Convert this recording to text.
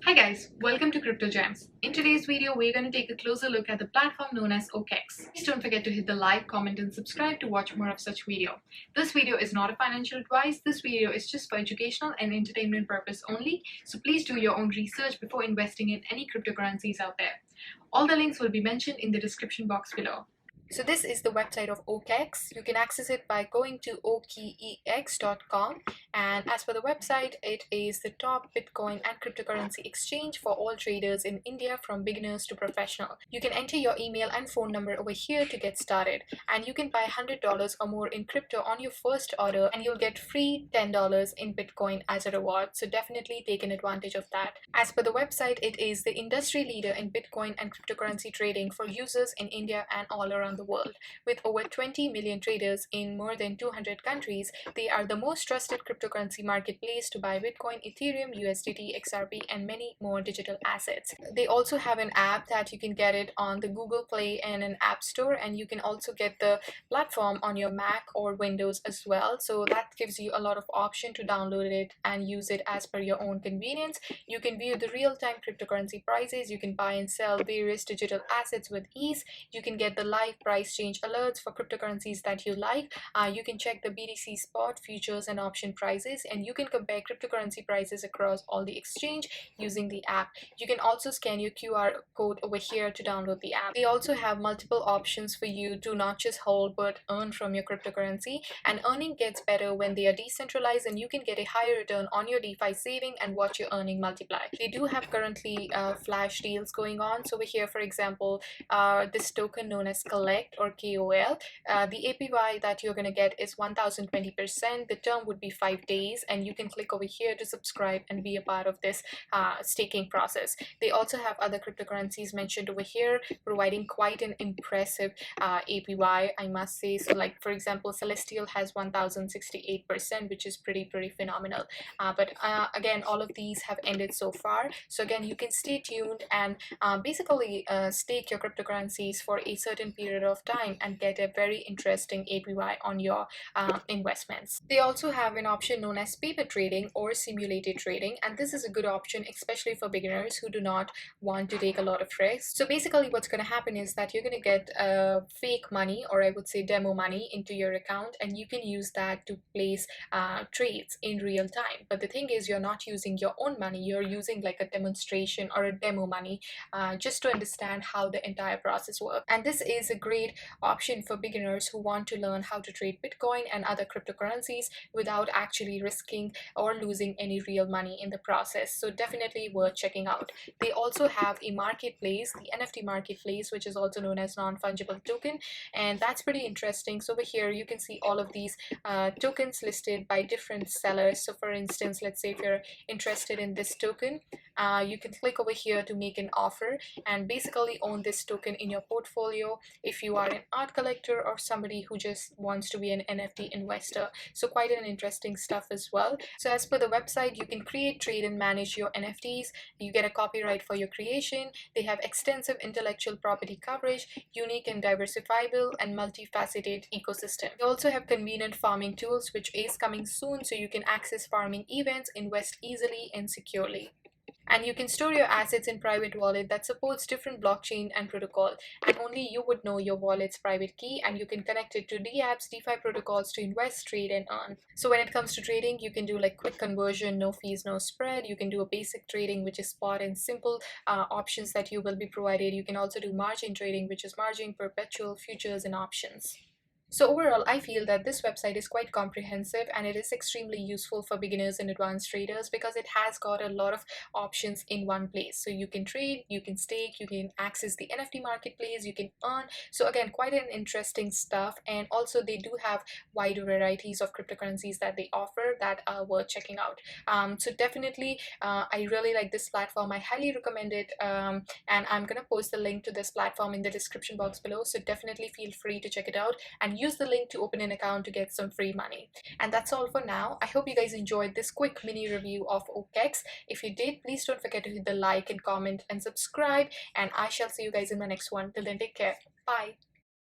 Hi guys, welcome to Crypto Gems. In today's video, we're going to take a closer look at the platform known as OKEx. Please don't forget to hit the like, comment and subscribe to watch more of such video. This video is not a financial advice. This video is just for educational and entertainment purpose only. So please do your own research before investing in any cryptocurrencies out there. All the links will be mentioned in the description box below. So this is the website of OKEx. You can access it by going to OKEx.com, and as per the website, it is the top Bitcoin and cryptocurrency exchange for all traders in India from beginners to professional. You can enter your email and phone number over here to get started, and you can buy $100 or more in crypto on your first order and you'll get free $10 in Bitcoin as a reward. So definitely take an advantage of that. As per the website, it is the industry leader in Bitcoin and cryptocurrency trading for users in India and all around the world. With over 20 million traders in more than 200 countries, they are the most trusted cryptocurrency marketplace to buy Bitcoin, Ethereum, USDT, XRP, and many more digital assets. They also have an app that you can get it on the Google Play and an App Store, and you can also get the platform on your Mac or Windows as well. So that gives you a lot of option to download it and use it as per your own convenience. You can view the real-time cryptocurrency prices. You can buy and sell various digital assets with ease. You can get the live price change alerts for cryptocurrencies that you like. You can check the BTC spot, futures and option prices, and you can compare cryptocurrency prices across all the exchange using the app. You can also scan your QR code over here to download the app. They also have multiple options for you to not just hold but earn from your cryptocurrency, and earning gets better when they are decentralized, and you can get a higher return on your DeFi saving and watch your earning multiply. They do have currently flash deals going on. So over here, for example, this token known as Collect or KOL, the APY that you're going to get is 1020%. The term would be 5 days, and you can click over here to subscribe and be a part of this staking process. They also have other cryptocurrencies mentioned over here, providing quite an impressive APY, I must say. So like, for example, Celestial has 1068%, which is pretty phenomenal. But again, all of these have ended so far. So again, you can stay tuned and basically stake your cryptocurrencies for a certain period of time and get a very interesting APY on your investments. They also have an option known as paper trading or simulated trading, and this is a good option especially for beginners who do not want to take a lot of risks. So basically what's going to happen is that you're going to get fake money, or I would say demo money, into your account, and you can use that to place trades in real time. But the thing is, you're not using your own money, you're using like a demonstration or a demo money just to understand how the entire process works. And this is a great option for beginners who want to learn how to trade Bitcoin and other cryptocurrencies without actually risking or losing any real money in the process. So definitely worth checking out. They also have a marketplace, the NFT marketplace, which is also known as non-fungible token, and that's pretty interesting. So over here you can see all of these tokens listed by different sellers. So for instance, let's say if you're interested in this token, you can click over here to make an offer and basically own this token in your portfolio if you are an art collector or somebody who just wants to be an NFT investor. So quite an interesting stuff as well. So as per the website, you can create, trade and manage your NFTs. You get a copyright for your creation. They have extensive intellectual property coverage, unique and diversifiable and multifaceted ecosystem. They also have convenient farming tools, which is coming soon, so you can access farming events, invest easily and securely. And you can store your assets in private wallet that supports different blockchain and protocol, and only you would know your wallet's private key, and you can connect it to DApps, DeFi protocols to invest, trade and earn. So when it comes to trading, you can do like quick conversion, no fees, no spread. You can do a basic trading, which is spot and simple options that you will be provided. You can also do margin trading, which is margin, perpetual, futures and options. So overall, I feel that this website is quite comprehensive and it is extremely useful for beginners and advanced traders because it has got a lot of options in one place. So you can trade, you can stake, you can access the NFT marketplace, you can earn. So again, quite an interesting stuff. And also they do have wide varieties of cryptocurrencies that they offer that are worth checking out. So definitely, I really like this platform. I highly recommend it. And I'm going to post the link to this platform in the description box below. So definitely feel free to check it out and use the link to open an account to get some free money. And that's all for now. I hope you guys enjoyed this quick mini review of OKEx. If you did, please don't forget to hit the like and comment and subscribe, and I shall see you guys in my next one. Till then, take care. Bye.